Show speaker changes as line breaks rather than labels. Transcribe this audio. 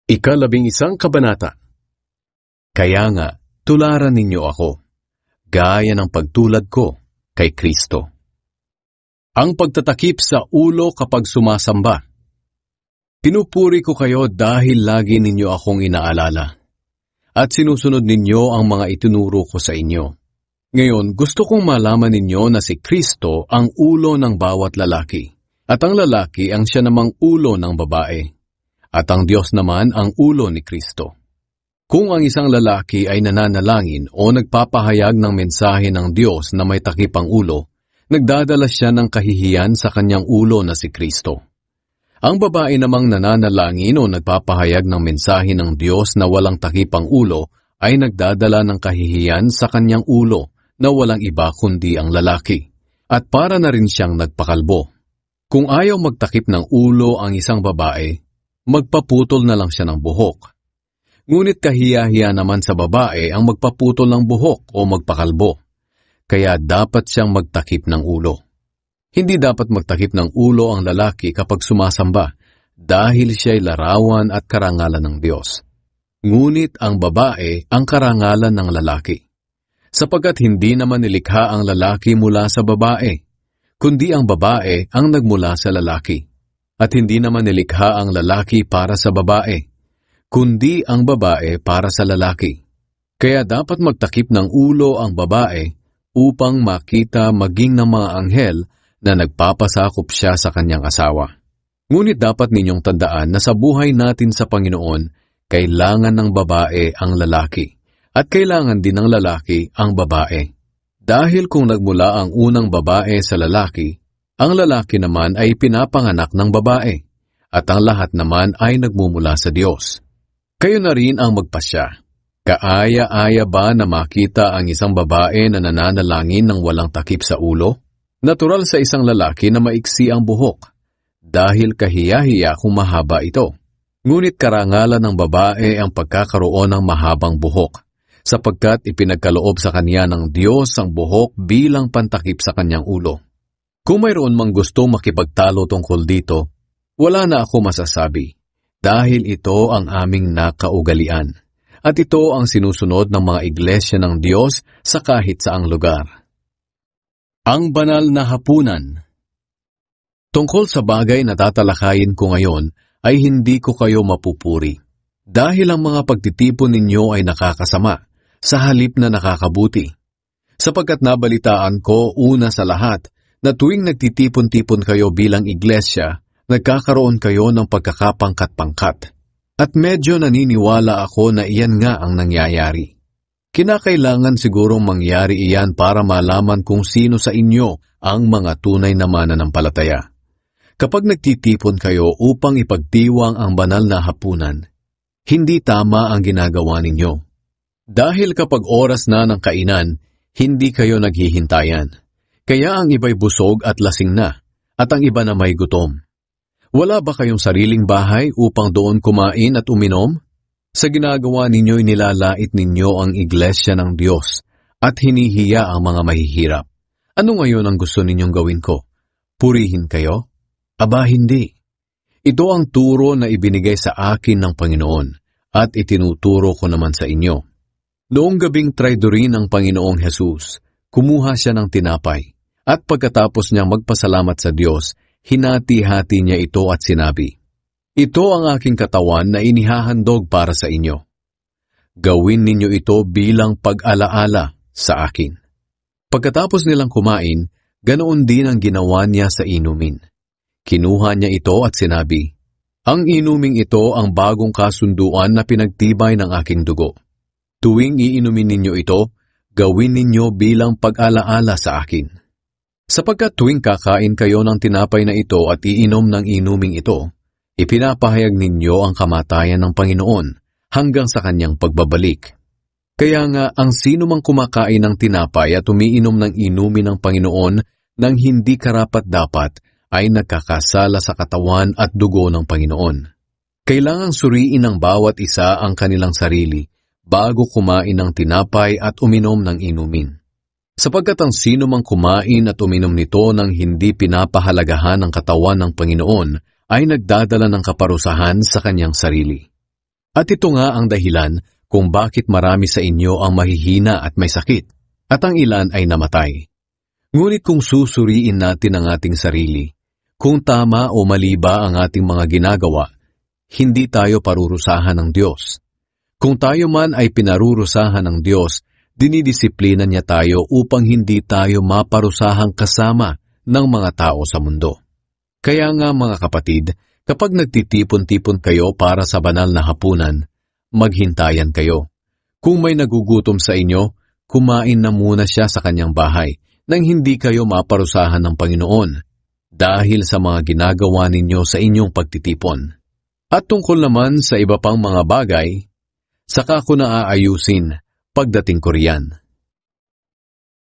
Ika-11 kabanata. Kaya nga, tularan ninyo ako, gaya ng pagtulad ko kay Kristo. Ang pagtatakip sa ulo kapag sumasamba. Pinupuri ko kayo dahil lagi ninyo akong inaalala, at sinusunod ninyo ang mga itinuro ko sa inyo. Ngayon, gusto kong malaman ninyo na si Kristo ang ulo ng bawat lalaki, at ang lalaki ang siya namang ulo ng babae. At ang Diyos naman ang ulo ni Kristo. Kung ang isang lalaki ay nananalangin o nagpapahayag ng mensahe ng Diyos na may takip ang ulo, nagdadala siya ng kahihiyan sa kanyang ulo na si Kristo. Ang babae namang nananalangin o nagpapahayag ng mensahe ng Diyos na walang takip ang ulo ay nagdadala ng kahihiyan sa kanyang ulo na walang iba kundi ang lalaki. At para na rin siyang nagpakalbo. Kung ayaw magtakip ng ulo ang isang babae, magpaputol na lang siya ng buhok. Ngunit kahiya-hiya naman sa babae ang magpaputol ng buhok o magpakalbo. Kaya dapat siyang magtakip ng ulo. Hindi dapat magtakip ng ulo ang lalaki kapag sumasamba dahil siya'y larawan at karangalan ng Diyos. Ngunit ang babae ang karangalan ng lalaki. Sapagkat hindi naman nilikha ang lalaki mula sa babae, kundi ang babae ang nagmula sa lalaki. At hindi naman nilikha ang lalaki para sa babae, kundi ang babae para sa lalaki. Kaya dapat magtakip ng ulo ang babae upang makita maging ng mga anghel na nagpapasakop siya sa kanyang asawa. Ngunit dapat ninyong tandaan na sa buhay natin sa Panginoon, kailangan ng babae ang lalaki, at kailangan din ng lalaki ang babae. Dahil kung nagmula ang unang babae sa lalaki, ang lalaki naman ay pinapanganak ng babae, at ang lahat naman ay nagmumula sa Diyos. Kayo na rin ang magpasya. Kaaya-aya ba na makita ang isang babae na nananalangin ng walang takip sa ulo? Natural sa isang lalaki na maiksi ang buhok, dahil kahiya-hiya kung mahaba ito. Ngunit karangalan ng babae ang pagkakaroon ng mahabang buhok, sapagkat ipinagkaloob sa kanya ng Diyos ang buhok bilang pantakip sa kanyang ulo. Kung mayroon mang gustong makipagtalo tungkol dito, wala na ako masasabi, dahil ito ang aming nakaugalian, at ito ang sinusunod ng mga iglesia ng Diyos sa kahit saang lugar. Ang banal na hapunan. Tungkol sa bagay na tatalakayin ko ngayon ay hindi ko kayo mapupuri, dahil ang mga pagtitipon ninyo ay nakakasama, sa halip na nakakabuti. Sapagkat nabalitaan ko una sa lahat, na tuwing nagtitipon-tipon kayo bilang iglesia, nagkakaroon kayo ng pagkakapangkat-pangkat. At medyo naniniwala ako na iyan nga ang nangyayari. Kinakailangan sigurong mangyari iyan para malaman kung sino sa inyo ang mga tunay na mananampalataya. Kapag nagtitipon kayo upang ipagdiwang ang banal na hapunan, hindi tama ang ginagawa ninyo. Dahil kapag oras na ng kainan, hindi kayo naghihintayan. Kaya ang iba'y busog at lasing na, at ang iba na may gutom. Wala ba kayong sariling bahay upang doon kumain at uminom? Sa ginagawa ninyo'y nilalait ninyo ang iglesia ng Diyos at hinihiya ang mga mahihirap. Ano ngayon ang gusto ninyong gawin ko? Purihin kayo? Aba, hindi. Ito ang turo na ibinigay sa akin ng Panginoon at itinuturo ko naman sa inyo. Noong gabing traidorin ng Panginoong Hesus, kumuha siya ng tinapay. At pagkatapos niyang magpasalamat sa Diyos, hinati-hati niya ito at sinabi, "Ito ang aking katawan na inihahandog para sa inyo. Gawin ninyo ito bilang pag-alaala sa akin." Pagkatapos nilang kumain, ganoon din ang ginawa niya sa inumin. Kinuha niya ito at sinabi, "Ang inuming ito ang bagong kasunduan na pinagtibay ng aking dugo. Tuwing iinumin ninyo ito, gawin ninyo bilang pag-alaala sa akin. Sapagkat tuwing kakain kayo ng tinapay na ito at iinom ng inuming ito, ipinapahayag ninyo ang kamatayan ng Panginoon hanggang sa kanyang pagbabalik. Kaya nga, ang sino mang kumakain ng tinapay at umiinom ng inumin ng Panginoon nang hindi karapat-dapat ay nagkakasala sa katawan at dugo ng Panginoon. Kailangang suriin ng bawat isa ang kanilang sarili bago kumain ng tinapay at uminom ng inumin. Sapagkat ang sino mang kumain at uminom nito nang hindi pinapahalagahan ng katawan ng Panginoon ay nagdadala ng kaparusahan sa kanyang sarili. At ito nga ang dahilan kung bakit marami sa inyo ang mahihina at may sakit, at ang ilan ay namatay. Ngunit kung susuriin natin ang ating sarili, kung tama o mali ba ang ating mga ginagawa, hindi tayo parurusahan ng Diyos. Kung tayo man ay pinarurusahan ng Diyos, dinidisiplina niya tayo upang hindi tayo maparusahang kasama ng mga tao sa mundo. Kaya nga mga kapatid, kapag nagtitipon-tipon kayo para sa banal na hapunan, maghintayan kayo. Kung may nagugutom sa inyo, kumain na muna siya sa kanyang bahay nang hindi kayo maparusahan ng Panginoon dahil sa mga ginagawa ninyo sa inyong pagtitipon. At tungkol naman sa iba pang mga bagay, saka ko na aayusin pagdating ko riyan.